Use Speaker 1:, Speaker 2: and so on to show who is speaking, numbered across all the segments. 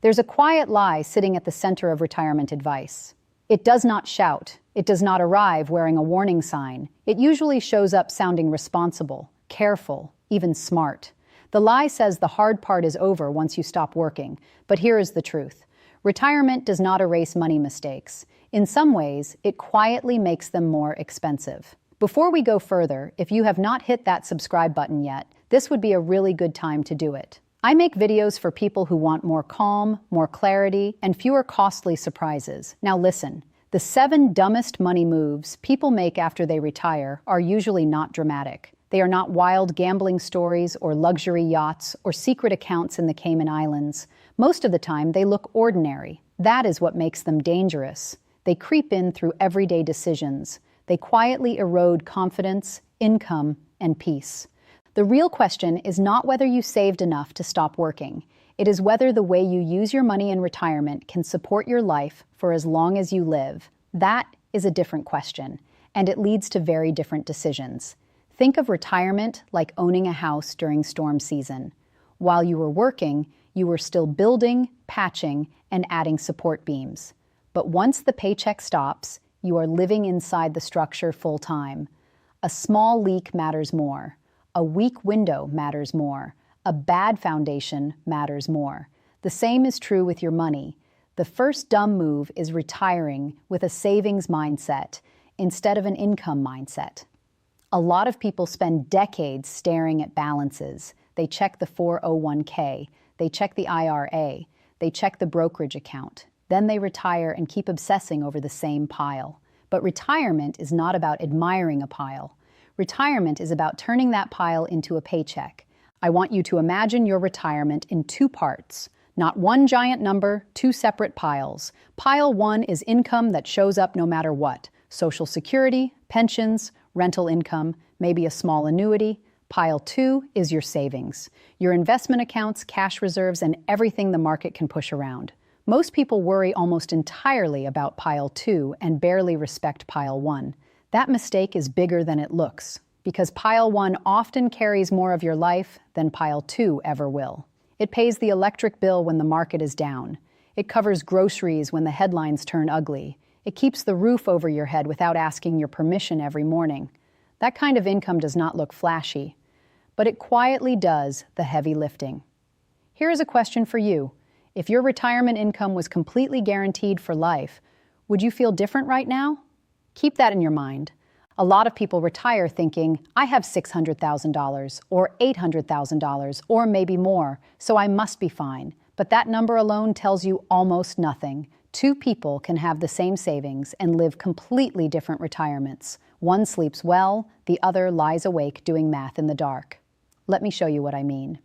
Speaker 1: There's a quiet lie sitting at the center of retirement advice. It does not shout. It does not arrive wearing a warning sign. It usually shows up sounding responsible, careful, even smart. The lie says the hard part is over once you stop working, but here is the truth. Retirement does not erase money mistakes. In some ways, it quietly makes them more expensive. Before we go further, if you have not hit that subscribe button yet, this would be a really good time to do it. I make videos for people who want more calm, more clarity, and fewer costly surprises. Now listen, the 7 dumbest money moves people make after they retire are usually not dramatic. They are not wild gambling stories or luxury yachts or secret accounts in the Cayman Islands. Most of the time, they look ordinary. That is what makes them dangerous. They creep in through everyday decisions. They quietly erode confidence, income, and peace. The real question is not whether you saved enough to stop working. It is whether the way you use your money in retirement can support your life for as long as you live. That is a different question, and it leads to very different decisions. Think of retirement like owning a house during storm season. While you were working, you were still building, patching, and adding support beams. But once the paycheck stops, you are living inside the structure full-time. A small leak matters more. A weak window matters more. A bad foundation matters more. The same is true with your money. The first dumb move is retiring with a savings mindset instead of an income mindset. A lot of people spend decades staring at balances. They check the 401k, they check the IRA, they check the brokerage account. Then they retire and keep obsessing over the same pile. But retirement is not about admiring a pile. Retirement is about turning that pile into a paycheck. I want you to imagine your retirement in 2 parts. Not one giant number, 2 separate piles. Pile 1 is income that shows up no matter what. Social Security, pensions, rental income, maybe a small annuity. Pile 2 is your savings. Your investment accounts, cash reserves, and everything the market can push around. Most people worry almost entirely about Pile 2 and barely respect Pile 1. That mistake is bigger than it looks, because Pile 1 often carries more of your life than Pile 2 ever will. It pays the electric bill when the market is down. It covers groceries when the headlines turn ugly. It keeps the roof over your head without asking your permission every morning. That kind of income does not look flashy, but it quietly does the heavy lifting. Here is a question for you. If your retirement income was completely guaranteed for life, would you feel different right now? Keep that in your mind. A lot of people retire thinking, I have $600,000 or $800,000 or maybe more, so I must be fine. But that number alone tells you almost nothing. 2 people can have the same savings and live completely different retirements. One sleeps well, the other lies awake doing math in the dark. Let me show you what I mean.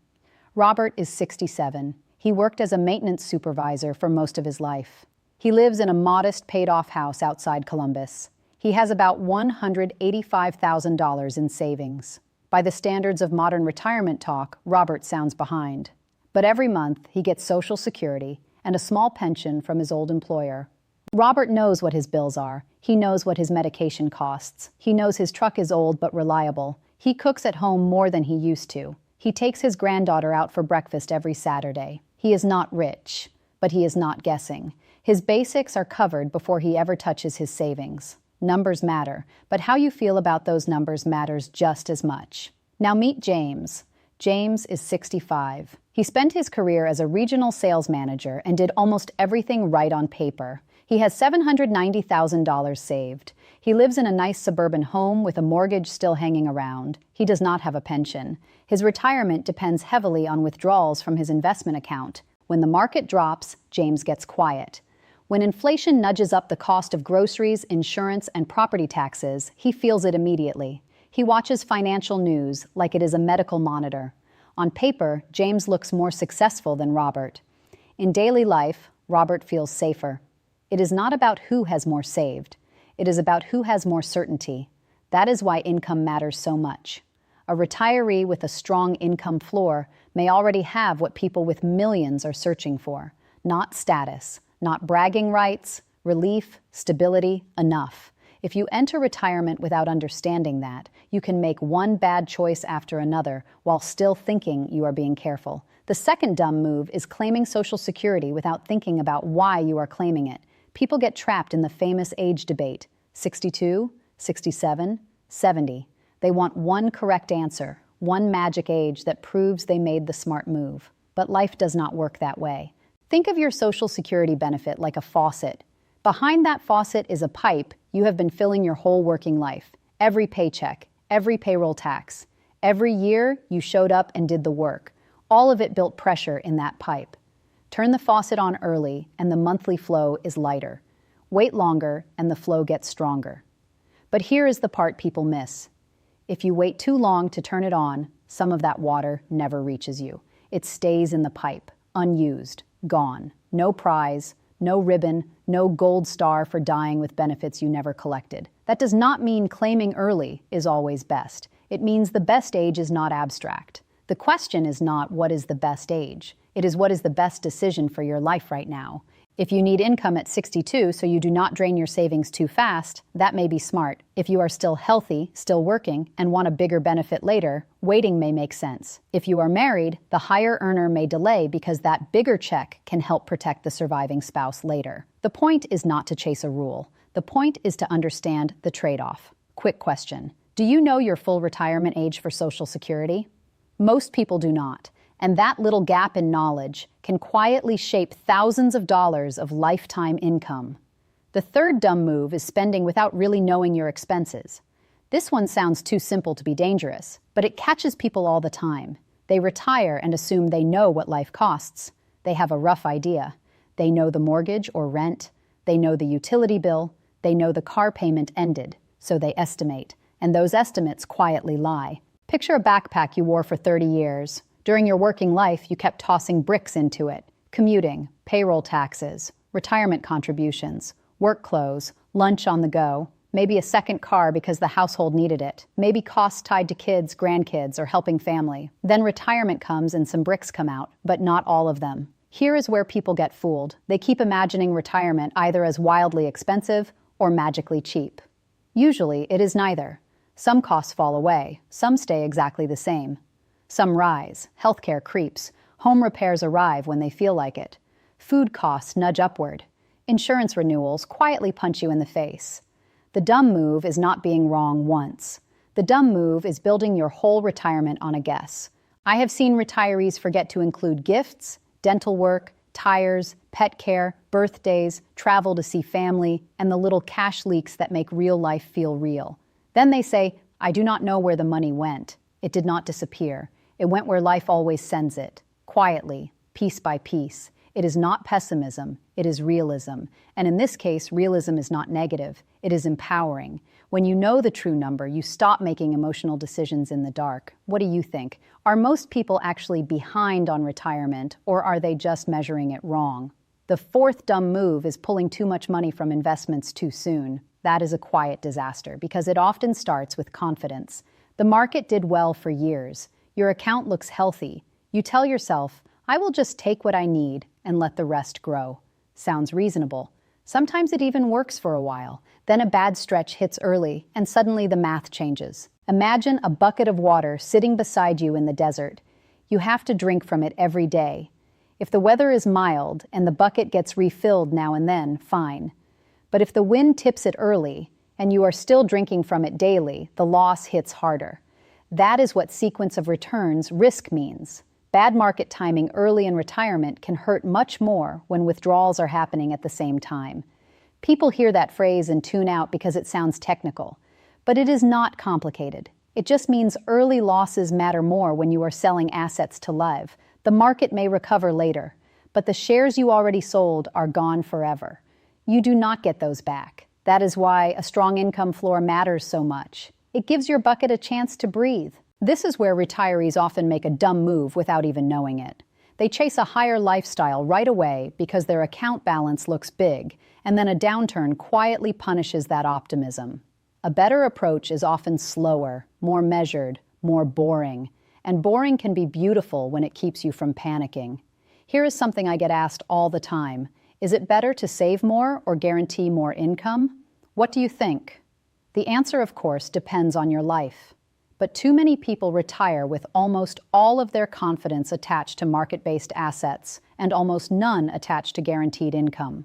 Speaker 1: Robert is 67. He worked as a maintenance supervisor for most of his life. He lives in a modest paid-off house outside Columbus. He has about $185,000 in savings. By the standards of modern retirement talk, Robert sounds behind. But every month, he gets Social Security and a small pension from his old employer. Robert knows what his bills are. He knows what his medication costs. He knows his truck is old but reliable. He cooks at home more than he used to. He takes his granddaughter out for breakfast every Saturday. He is not rich, but he is not guessing. His basics are covered before he ever touches his savings. Numbers matter, but how you feel about those numbers matters just as much. Now meet James. James is 65. He spent his career as a regional sales manager and did almost everything right on paper. He has $790,000 saved. He lives in a nice suburban home with a mortgage still hanging around. He does not have a pension. His retirement depends heavily on withdrawals from his investment account. When the market drops, James gets quiet. When inflation nudges up the cost of groceries, insurance, and property taxes, he feels it immediately. He watches financial news like it is a medical monitor. On paper, James looks more successful than Robert. In daily life, Robert feels safer. It is not about who has more saved. It is about who has more certainty. That is why income matters so much. A retiree with a strong income floor may already have what people with millions are searching for. Not status, not bragging rights, relief, stability, enough. If you enter retirement without understanding that, you can make one bad choice after another while still thinking you are being careful. The second dumb move is claiming Social Security without thinking about why you are claiming it. People get trapped in the famous age debate, 62, 67, 70. They want one correct answer, one magic age that proves they made the smart move. But life does not work that way. Think of your Social Security benefit like a faucet. Behind that faucet is a pipe you have been filling your whole working life. Every paycheck, every payroll tax, every year you showed up and did the work. All of it built pressure in that pipe. Turn the faucet on early and the monthly flow is lighter. Wait longer and the flow gets stronger. But here is the part people miss. If you wait too long to turn it on, some of that water never reaches you. It stays in the pipe, unused, gone. No prize, no ribbon, no gold star for dying with benefits you never collected. That does not mean claiming early is always best. It means the best age is not abstract. The question is not what is the best age. It is what is the best decision for your life right now. If you need income at 62 so you do not drain your savings too fast, that may be smart. If you are still healthy, still working, and want a bigger benefit later, waiting may make sense. If you are married, the higher earner may delay because that bigger check can help protect the surviving spouse later. The point is not to chase a rule. The point is to understand the trade-off. Quick question. Do you know your full retirement age for Social Security? Most people do not. And that little gap in knowledge can quietly shape thousands of dollars of lifetime income. The third dumb move is spending without really knowing your expenses. This one sounds too simple to be dangerous, but it catches people all the time. They retire and assume they know what life costs. They have a rough idea. They know the mortgage or rent. They know the utility bill. They know the car payment ended, so they estimate. And those estimates quietly lie. Picture a backpack you wore for 30 years. During your working life, you kept tossing bricks into it. Commuting, payroll taxes, retirement contributions, work clothes, lunch on the go, maybe a second car because the household needed it, maybe costs tied to kids, grandkids, or helping family. Then retirement comes and some bricks come out, but not all of them. Here is where people get fooled. They keep imagining retirement either as wildly expensive or magically cheap. Usually, it is neither. Some costs fall away, some stay exactly the same. Some rise, healthcare creeps, home repairs arrive when they feel like it. Food costs nudge upward. Insurance renewals quietly punch you in the face. The dumb move is not being wrong once. The dumb move is building your whole retirement on a guess. I have seen retirees forget to include gifts, dental work, tires, pet care, birthdays, travel to see family, and the little cash leaks that make real life feel real. Then they say, I do not know where the money went. It did not disappear. It went where life always sends it, quietly, piece by piece. It is not pessimism, it is realism. And in this case, realism is not negative, it is empowering. When you know the true number, you stop making emotional decisions in the dark. What do you think? Are most people actually behind on retirement, or are they just measuring it wrong? The fourth dumb move is pulling too much money from investments too soon. That is a quiet disaster, because it often starts with confidence. The market did well for years. Your account looks healthy. You tell yourself, I will just take what I need and let the rest grow. Sounds reasonable. Sometimes it even works for a while. Then a bad stretch hits early, and suddenly the math changes. Imagine a bucket of water sitting beside you in the desert. You have to drink from it every day. If the weather is mild and the bucket gets refilled now and then, fine. But if the wind tips it early, and you are still drinking from it daily, the loss hits harder. That is what sequence of returns risk means. Bad market timing early in retirement can hurt much more when withdrawals are happening at the same time. People hear that phrase and tune out because it sounds technical. But it is not complicated. It just means early losses matter more when you are selling assets to live. The market may recover later, but the shares you already sold are gone forever. You do not get those back. That is why a strong income floor matters so much. It gives your bucket a chance to breathe. This is where retirees often make a dumb move without even knowing it. They chase a higher lifestyle right away because their account balance looks big, and then a downturn quietly punishes that optimism. A better approach is often slower, more measured, more boring. And boring can be beautiful when it keeps you from panicking. Here is something I get asked all the time. Is it better to save more or guarantee more income? What do you think? The answer, of course, depends on your life. but too many people retire with almost all of their confidence attached to market-based assets and almost none attached to guaranteed income.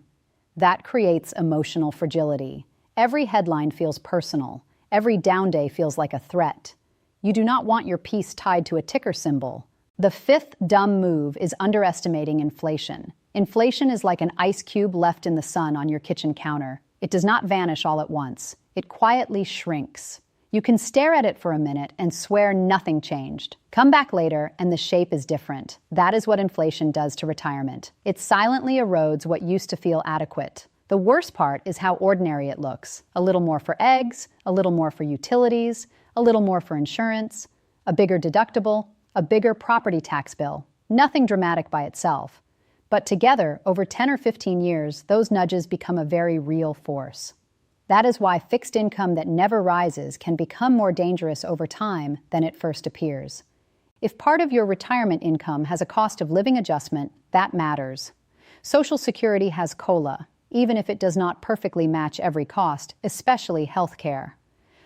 Speaker 1: That creates emotional fragility. Every headline feels personal. Every down day feels like a threat. You do not want your peace tied to a ticker symbol. The fifth dumb move is underestimating inflation. Inflation is like an ice cube left in the sun on your kitchen counter. It does not vanish all at once. It quietly shrinks. You can stare at it for a minute and swear nothing changed. Come back later and the shape is different. That is what inflation does to retirement. It silently erodes what used to feel adequate. The worst part is how ordinary it looks. A little more for eggs, a little more for utilities, a little more for insurance, a bigger deductible, a bigger property tax bill. Nothing dramatic by itself. But together, over 10 or 15 years, those nudges become a very real force. That is why fixed income that never rises can become more dangerous over time than it first appears. If part of your retirement income has a cost of living adjustment, that matters. Social Security has COLA, even if it does not perfectly match every cost, especially health care.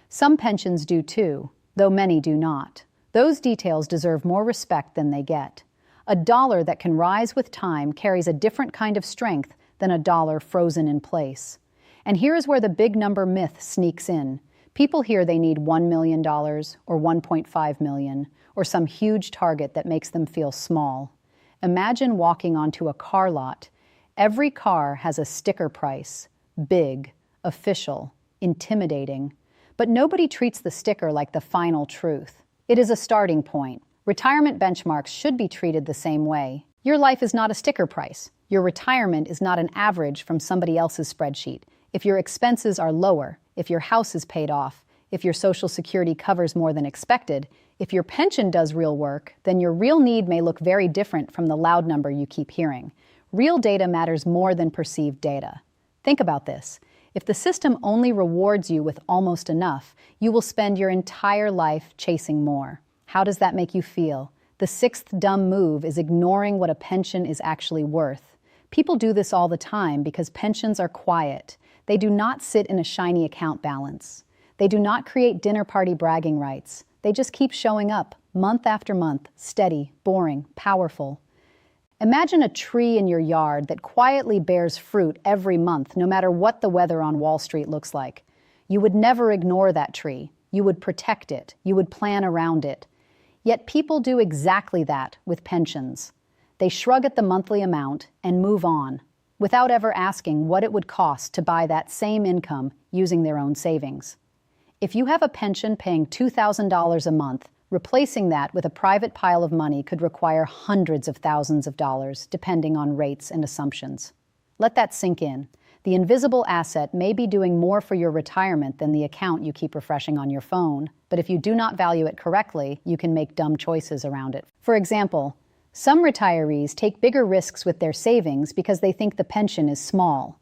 Speaker 1: Some pensions do too, though many do not. Those details deserve more respect than they get. A dollar that can rise with time carries a different kind of strength than a dollar frozen in place. And here is where the big number myth sneaks in. People hear they need $1 million or $1.5 million or some huge target that makes them feel small. Imagine walking onto a car lot. Every car has a sticker price, big, official, intimidating. But nobody treats the sticker like the final truth. It is a starting point. Retirement benchmarks should be treated the same way. Your life is not a sticker price. Your retirement is not an average from somebody else's spreadsheet. If your expenses are lower, if your house is paid off, if your Social Security covers more than expected, if your pension does real work, then your real need may look very different from the loud number you keep hearing. Real data matters more than perceived data. Think about this. If the system only rewards you with almost enough, you will spend your entire life chasing more. How does that make you feel? The sixth dumb move is ignoring what a pension is actually worth. People do this all the time because pensions are quiet. They do not sit in a shiny account balance. They do not create dinner party bragging rights. They just keep showing up, month after month, steady, boring, powerful. Imagine a tree in your yard that quietly bears fruit every month, no matter what the weather on Wall Street looks like. You would never ignore that tree. You would protect it. You would plan around it. Yet people do exactly that with pensions. They shrug at the monthly amount and move on, without ever asking what it would cost to buy that same income using their own savings. If you have a pension paying $2,000 a month, replacing that with a private pile of money could require hundreds of thousands of dollars, depending on rates and assumptions. Let that sink in. The invisible asset may be doing more for your retirement than the account you keep refreshing on your phone, but if you do not value it correctly, you can make dumb choices around it. For example, some retirees take bigger risks with their savings because they think the pension is small.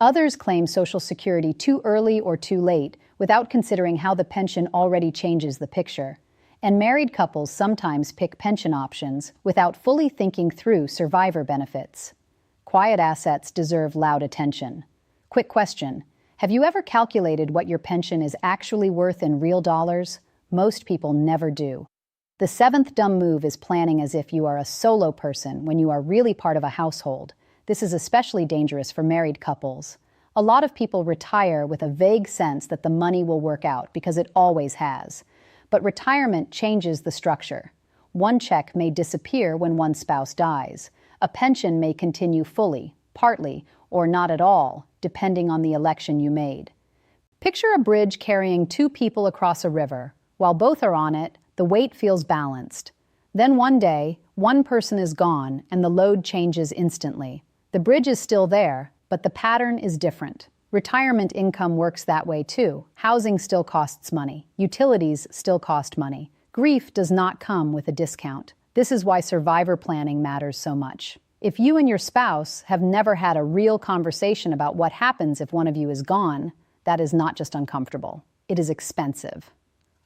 Speaker 1: Others claim Social Security too early or too late without considering how the pension already changes the picture. And married couples sometimes pick pension options without fully thinking through survivor benefits. Quiet assets deserve loud attention. Quick question. Have you ever calculated what your pension is actually worth in real dollars? Most people never do. The seventh dumb move is planning as if you are a solo person when you are really part of a household. This is especially dangerous for married couples. A lot of people retire with a vague sense that the money will work out because it always has. But retirement changes the structure. One check may disappear when one spouse dies. A pension may continue fully, partly, or not at all, depending on the election you made. Picture a bridge carrying two people across a river. While both are on it, the weight feels balanced. Then one day, one person is gone and the load changes instantly. The bridge is still there, but the pattern is different. Retirement income works that way too. Housing still costs money. Utilities still cost money. Grief does not come with a discount. This is why survivor planning matters so much. If you and your spouse have never had a real conversation about what happens if one of you is gone, that is not just uncomfortable. It is expensive.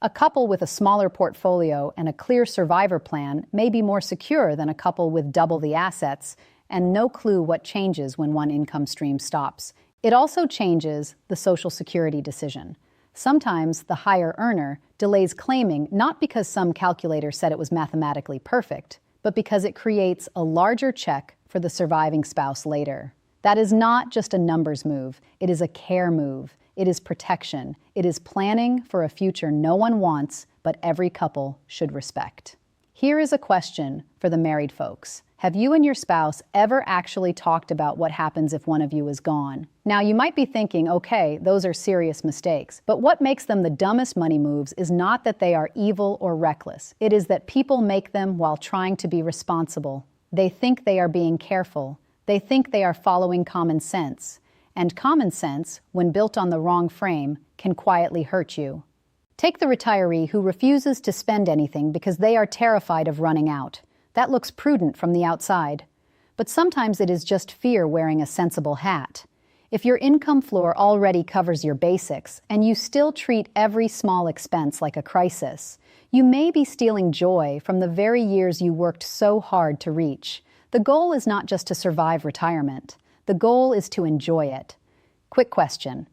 Speaker 1: A couple with a smaller portfolio and a clear survivor plan may be more secure than a couple with double the assets and no clue what changes when one income stream stops. It also changes the Social Security decision. Sometimes the higher earner delays claiming not because some calculator said it was mathematically perfect, but because it creates a larger check for the surviving spouse later. That is not just a numbers move, it is a care move. It is protection. It is planning for a future no one wants, but every couple should respect. Here is a question for the married folks. Have you and your spouse ever actually talked about what happens if one of you is gone? Now, you might be thinking, okay, those are serious mistakes. But what makes them the dumbest money moves is not that they are evil or reckless. It is that people make them while trying to be responsible. They think they are being careful. They think they are following common sense. And common sense, when built on the wrong frame, can quietly hurt you. Take the retiree who refuses to spend anything because they are terrified of running out. That looks prudent from the outside. But sometimes it is just fear wearing a sensible hat. If your income floor already covers your basics and you still treat every small expense like a crisis, you may be stealing joy from the very years you worked so hard to reach. The goal is not just to survive retirement. The goal is to enjoy it. Quick question.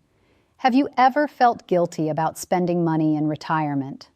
Speaker 1: Have you ever felt guilty about spending money in retirement?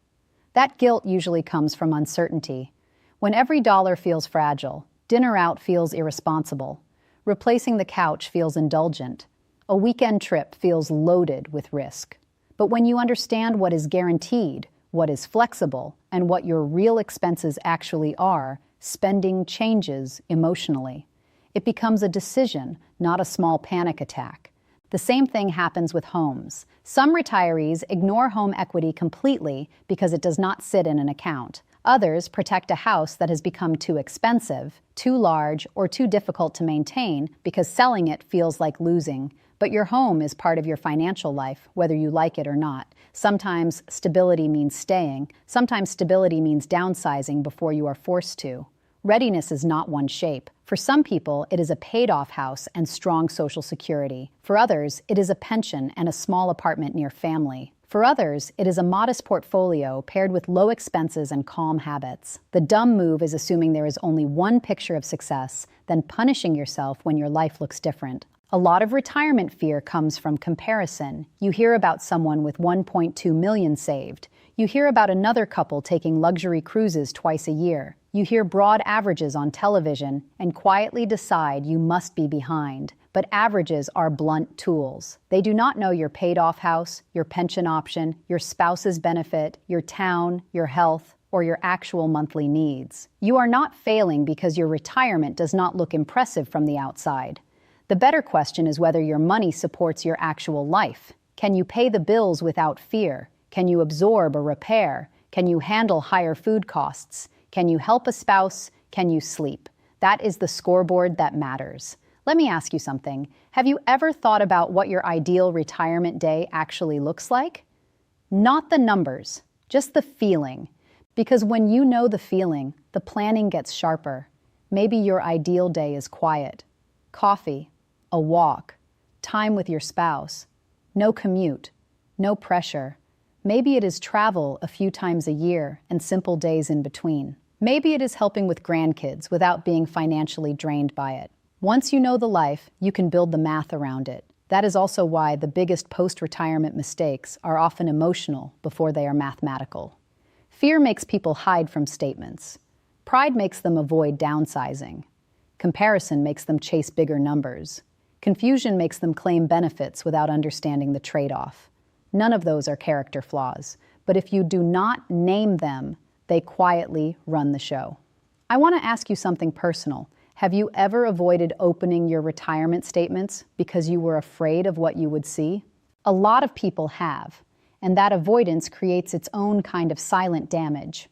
Speaker 1: That guilt usually comes from uncertainty. When every dollar feels fragile, dinner out feels irresponsible, replacing the couch feels indulgent, a weekend trip feels loaded with risk. But when you understand what is guaranteed, what is flexible, and what your real expenses actually are, spending changes emotionally. It becomes a decision, not a small panic attack. The same thing happens with homes. Some retirees ignore home equity completely because it does not sit in an account. Others protect a house that has become too expensive, too large, or too difficult to maintain because selling it feels like losing. But your home is part of your financial life, whether you like it or not. Sometimes stability means staying. Sometimes stability means downsizing before you are forced to. Readiness is not one shape. For some people, it is a paid-off house and strong social security. For others, it is a pension and a small apartment near family. For others, it is a modest portfolio paired with low expenses and calm habits. The dumb move is assuming there is only one picture of success, then punishing yourself when your life looks different. A lot of retirement fear comes from comparison. You hear about someone with 1.2 million saved. You hear about another couple taking luxury cruises twice a year. You hear broad averages on television and quietly decide you must be behind. But averages are blunt tools. They do not know your paid-off house, your pension option, your spouse's benefit, your town, your health, or your actual monthly needs. You are not failing because your retirement does not look impressive from the outside. The better question is whether your money supports your actual life. Can you pay the bills without fear? Can you absorb a repair? Can you handle higher food costs? Can you help a spouse? Can you sleep? That is the scoreboard that matters. Let me ask you something. Have you ever thought about what your ideal retirement day actually looks like? Not the numbers, just the feeling. Because when you know the feeling, the planning gets sharper. Maybe your ideal day is quiet. Coffee, a walk, time with your spouse, no commute, no pressure. Maybe it is travel a few times a year and simple days in between. Maybe it is helping with grandkids without being financially drained by it. Once you know the life, you can build the math around it. That is also why the biggest post-retirement mistakes are often emotional before they are mathematical. Fear makes people hide from statements. Pride makes them avoid downsizing. Comparison makes them chase bigger numbers. Confusion makes them claim benefits without understanding the trade-off. None of those are character flaws, but if you do not name them, they quietly run the show. I want to ask you something personal. Have you ever avoided opening your retirement statements because you were afraid of what you would see? A lot of people have, and that avoidance creates its own kind of silent damage.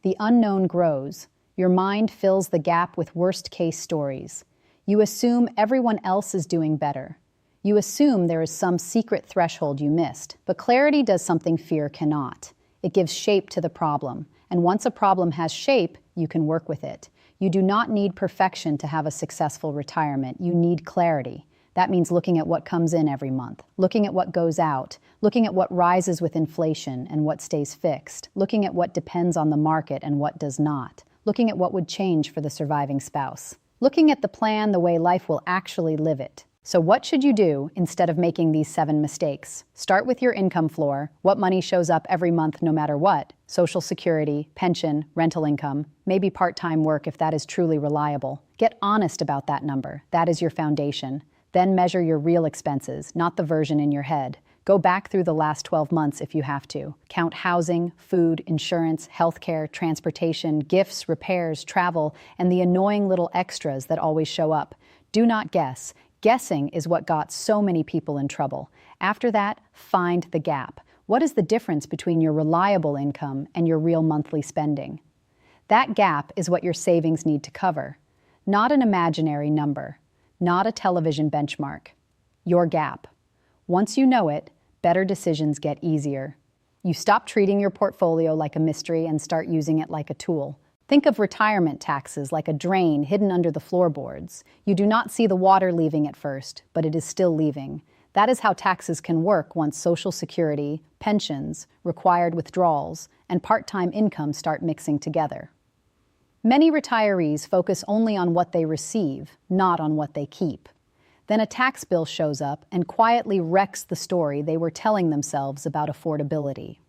Speaker 1: The unknown grows. Your mind fills the gap with worst-case stories. You assume everyone else is doing better. You assume there is some secret threshold you missed, but clarity does something fear cannot. It gives shape to the problem, and once a problem has shape, you can work with it. You do not need perfection to have a successful retirement. You need clarity. That means looking at what comes in every month, looking at what goes out, looking at what rises with inflation and what stays fixed, looking at what depends on the market and what does not, looking at what would change for the surviving spouse, looking at the plan the way life will actually live it. So what should you do instead of making these 7 mistakes? Start with your income floor, what money shows up every month no matter what. Social Security, pension, rental income, maybe part-time work if that is truly reliable. Get honest about that number. That is your foundation. Then measure your real expenses, not the version in your head. Go back through the last 12 months if you have to. Count housing, food, insurance, healthcare, transportation, gifts, repairs, travel, and the annoying little extras that always show up. Do not guess. Guessing is what got so many people in trouble. After that, find the gap. What is the difference between your reliable income and your real monthly spending? That gap is what your savings need to cover. Not an imaginary number, not a television benchmark. Your gap. Once you know it, better decisions get easier. You stop treating your portfolio like a mystery and start using it like a tool. Think of retirement taxes like a drain hidden under the floorboards. You do not see the water leaving at first, but it is still leaving. That is how taxes can work once Social Security, pensions, required withdrawals, and part-time income start mixing together. Many retirees focus only on what they receive, not on what they keep. Then a tax bill shows up and quietly wrecks the story they were telling themselves about affordability.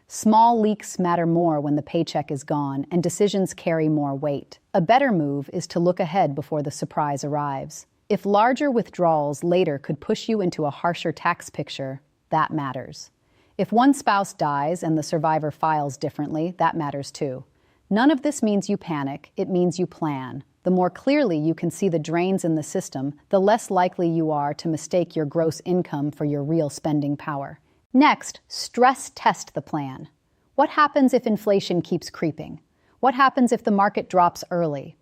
Speaker 1: Small leaks matter more when the paycheck is gone, and decisions carry more weight. A better move is to look ahead before the surprise arrives. If larger withdrawals later could push you into a harsher tax picture, that matters. If one spouse dies and the survivor files differently, that matters too. None of this means you panic, it means you plan. The more clearly you can see the drains in the system, the less likely you are to mistake your gross income for your real spending power. Next, stress test the plan. What happens if inflation keeps creeping? What happens if the market drops early?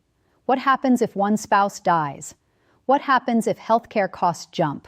Speaker 1: What happens if one spouse dies? What happens if healthcare costs jump?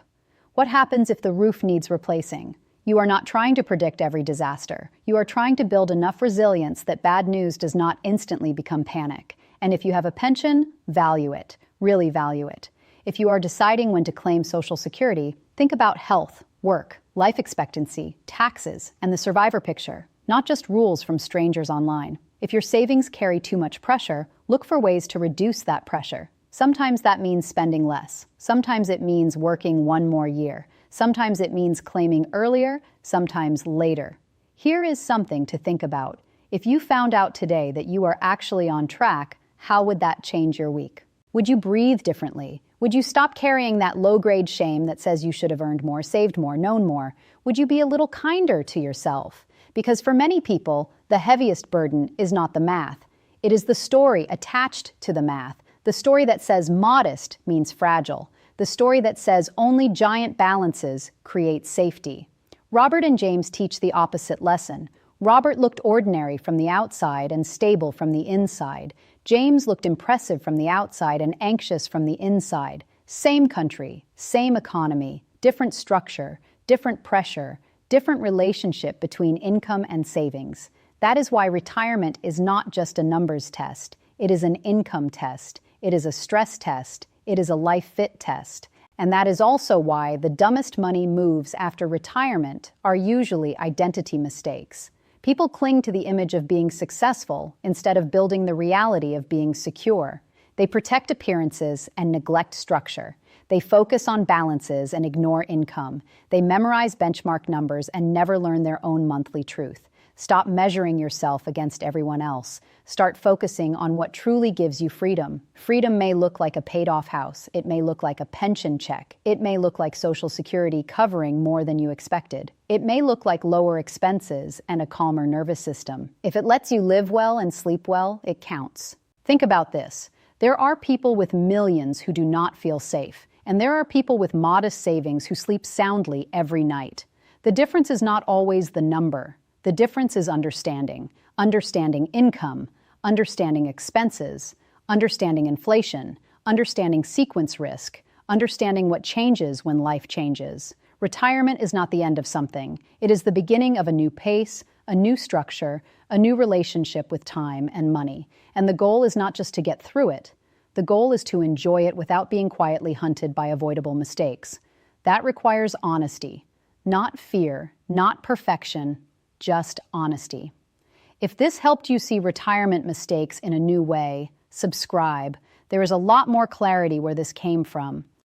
Speaker 1: What happens if the roof needs replacing? You are not trying to predict every disaster. You are trying to build enough resilience that bad news does not instantly become panic. And if you have a pension, value it. Really value it. If you are deciding when to claim Social Security, think about health, work, life expectancy, taxes, and the survivor picture, not just rules from strangers online. If your savings carry too much pressure, look for ways to reduce that pressure. Sometimes that means spending less. Sometimes it means working one more year. Sometimes it means claiming earlier, sometimes later. Here is something to think about. If you found out today that you are actually on track, how would that change your week? Would you breathe differently? Would you stop carrying that low-grade shame that says you should have earned more, saved more, known more? Would you be a little kinder to yourself? Because for many people, the heaviest burden is not the math. It is the story attached to the math. The story that says modest means fragile. The story that says only giant balances create safety. Robert and James teach the opposite lesson. Robert looked ordinary from the outside and stable from the inside. James looked impressive from the outside and anxious from the inside. Same country, same economy, different structure, different pressure, different relationship between income and savings. That is why retirement is not just a numbers test. It is an income test. It is a stress test. It is a life fit test. And that is also why the dumbest money moves after retirement are usually identity mistakes. People cling to the image of being successful instead of building the reality of being secure. They protect appearances and neglect structure. They focus on balances and ignore income. They memorize benchmark numbers and never learn their own monthly truth. Stop measuring yourself against everyone else. Start focusing on what truly gives you freedom. Freedom may look like a paid-off house. It may look like a pension check. It may look like Social Security covering more than you expected. It may look like lower expenses and a calmer nervous system. If it lets you live well and sleep well, it counts. Think about this. There are people with millions who do not feel safe, and there are people with modest savings who sleep soundly every night. The difference is not always the number. The difference is understanding. Understanding income, understanding expenses, understanding inflation, understanding sequence risk, understanding what changes when life changes. Retirement is not the end of something. It is the beginning of a new pace, a new structure, a new relationship with time and money. And the goal is not just to get through it. The goal is to enjoy it without being quietly hunted by avoidable mistakes. That requires honesty, not fear, not perfection, just honesty. If this helped you see retirement mistakes in a new way, subscribe. There is a lot more clarity where this came from.